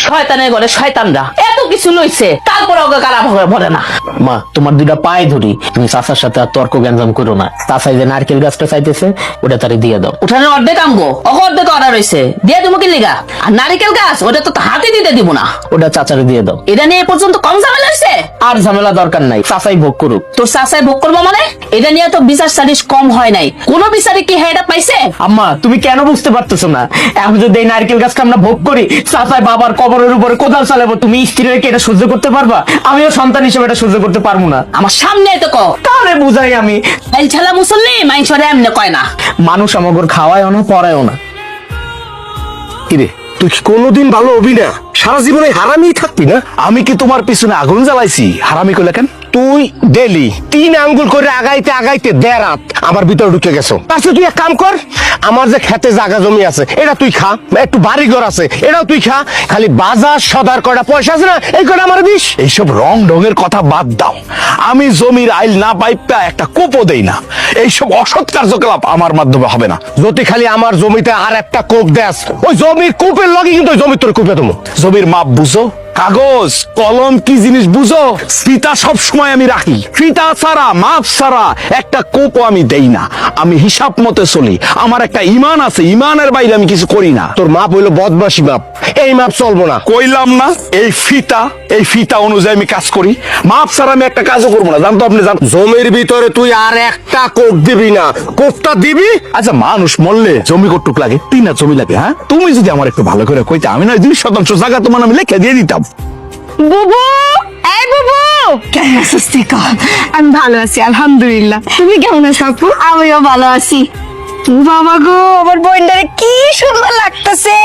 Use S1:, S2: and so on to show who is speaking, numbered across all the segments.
S1: শয়তানের ঘরে শয়তানরা এত কিছু লইছে, তারপরে ওকে কারা ভরে না।
S2: মা তোমার দুইটা পায়ে ধরি, তুমি চাচার সাথে আর তর্ক গ্যাঞ্জাম করো না। চাচাই যে নারকেল গাছটা চাইতেছে ওটা তারে দিয়ে দাও।
S1: উঠানে অর্ধেক আমগো, অর্ধেক অর্ডার রয়েছে, দিয়ে দিব কি লিগা? আর নারিকেল গাছ ওটা তো হাতে দিতে দিব না,
S2: ওটা চাচারে দিয়ে দাও।
S1: এটা নিয়ে এ পর্যন্ত কম ঝামেলা হয়েছে।
S2: আর ঝামেলা দরকার নাই, চাচাই ভোগ করুক।
S1: তোর চাচাই ভোগ করবো মানে? এটা নিয়ে তো বিচার সালিশ কম হয় নাই, কোন বিচারে কি হেডা পাইছে?
S2: আম্মা তুমি কেন বুঝতে পারতেছো না? এখন যদি এই নারকেল গাছটা আমরা ভোগ করি, চাচাই বাবার কবরের উপরে কোদাল চালাবো, তুমি স্ত্রী হয়ে কি এটা সহ্য করতে পারবা? আমিও সন্তান হিসেবে এটা সহ্য করতে পারবো না।
S1: আমার সামনে তো কও,
S2: তাহলে বুঝাই আমি
S1: ছেলা মুসল্লি মাইনসরে এমনি কয় না।
S2: মানুষ আমাগর খাওয়ায়ও না পড়ায়ও না।
S3: কিরে তুই কি কোনোদিন ভালো হবি না? সারা জীবনে হারামি থাকবি না?
S4: আমি কি তোমার পিছনে আগুন জ্বালাইছি? হারামি কইলা কেন?
S3: তুই ডেলি 3 আঙ্গুল করে আগাইতে আগাইতে দেড় রাত আমার ভিতরে ঢুকে গেছো। তারপর তুই এক কাম কর, আমার যে খেতে জায়গা জমি আছে এটা তুই খা, একটু বাড়ি ঘর আছে এটাও তুই খা, খালি বাজার সদার কয়টা পয়সা আছে না এই কয়টা আমার দিস।
S4: এইসব রং ঢঙের কথা বাদ দাও। আমি জমির আইল না পাইপা একটা কোপও দেই না। এইসব অসৎ কার্যকলাপ আমার মাধ্যমে হবে না।
S3: যদি খালি আমার জমিতে আর একটা কোপ দেস, ওই জমির কোপের লগে কিন্তু ওই জমির তোর কোপে তুমি।
S4: জমির মাপ বুঝো, কাগজ কলম কি জিনিস বুঝো? ফিতা সব সময় আমি রাখি, ফিতা ছাড়া মাপ ছাড়া একটা কোপও আমি দেই না। আমি হিসাব মতে চলি, আমার একটা ইমান আছে, ইমানের বাইরে আমি কিছু করি না।
S3: তোর মাপ হইলো বদমাশি মাপ, এই মাপ চলবো না।
S4: কইলাম না এই ফিতা অনুযায়ী আমি কাজ করি, মাপ ছাড়া আমি একটা কাজও করবো না, জানতো আপনি জান।
S3: জমির ভিতরে তুই আর একটা কোপ দিবি না, কোপটা দিবি।
S4: আচ্ছা মানুষ মরলে জমি কটুক লাগে? 3 হাত জমি লাগে। হ্যাঁ তুমি যদি আমার একটু ভালো করে কইতে, আমি নয় 2% জায়গা তোমার আমি লিখে দিয়ে দিতাম।
S5: বুবু, এই বুবু, কেমন আছিস তুই? আমি ভালো আছি আলহামদুলিল্লাহ। তুমি কেমন আছো আপু? আমিও ভালো আছি। বাবা গো, আমার বোনটারে কি সুন্দর লাগতেছে,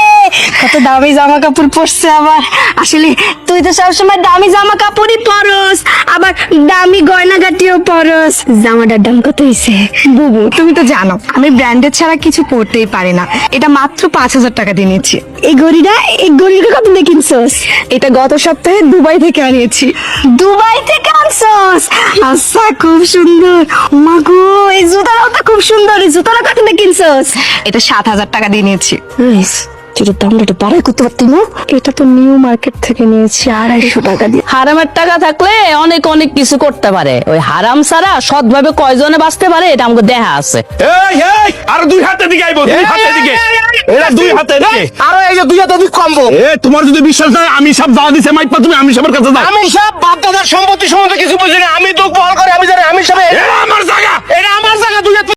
S5: কত দামি জামা কাপড় পরছে। আবার আসলে তুই তো সবসময় দামি জামা কাপড়ই পরস, আবার দামি গয়নাগাটিও পরস। জামাটার দাম কত হইছে? বুবু তুমি তো জানো আমি ব্র্যান্ডেড ছাড়া কিছু পরতেই পারি না। এটা মাত্র 5,000 টাকা দিয়ে নিয়েছি। এই ঘড়িটা কত দিয়ে কিনছস? এটা গত সপ্তাহে দুবাই থেকে আনিয়েছি। দুবাই থেকে আনছস? আচ্ছা, খুব সুন্দর। মাগো, এই জুতাটাও তো খুব সুন্দর। এই জুতাটা কত দিয়ে কিনছস? এটা 7,000 টাকা দিয়ে নিয়েছি। এটার দামটা একটু বাড়াই করতে পারতি না? এটা তো নিউ মার্কেট থেকে নিয়েছি 250 টাকা দিয়ে।
S1: হারামের টাকা থাকলে অনেক অনেক কিছু করতে পারে, ওই হারাম ছাড়া সৎভাবে কয়জনে বাঁচতে পারে এটা আমাকে দেখা আছে।
S4: এই এই আর 2 হাতে দিকে আইবো, 2 হাতে দিকে, এরা 2 হাতে দিকে।
S3: আরে এই যে 2 হাতে তুই কমবো।
S4: তোমার যদি বিশ্বাস নাই, আমি সব দাওয়া দিছে মাইপা, তুমি আমি সবার কাছে যাও।
S3: আমি সব বাপ দাদার সম্পত্তি সম্বন্ধে কিছু বুঝি না। আমি তো বল করে আমি জানি আমি সব
S4: আমার জায়গা,
S3: এটা আমার জায়গা। 2 হাতে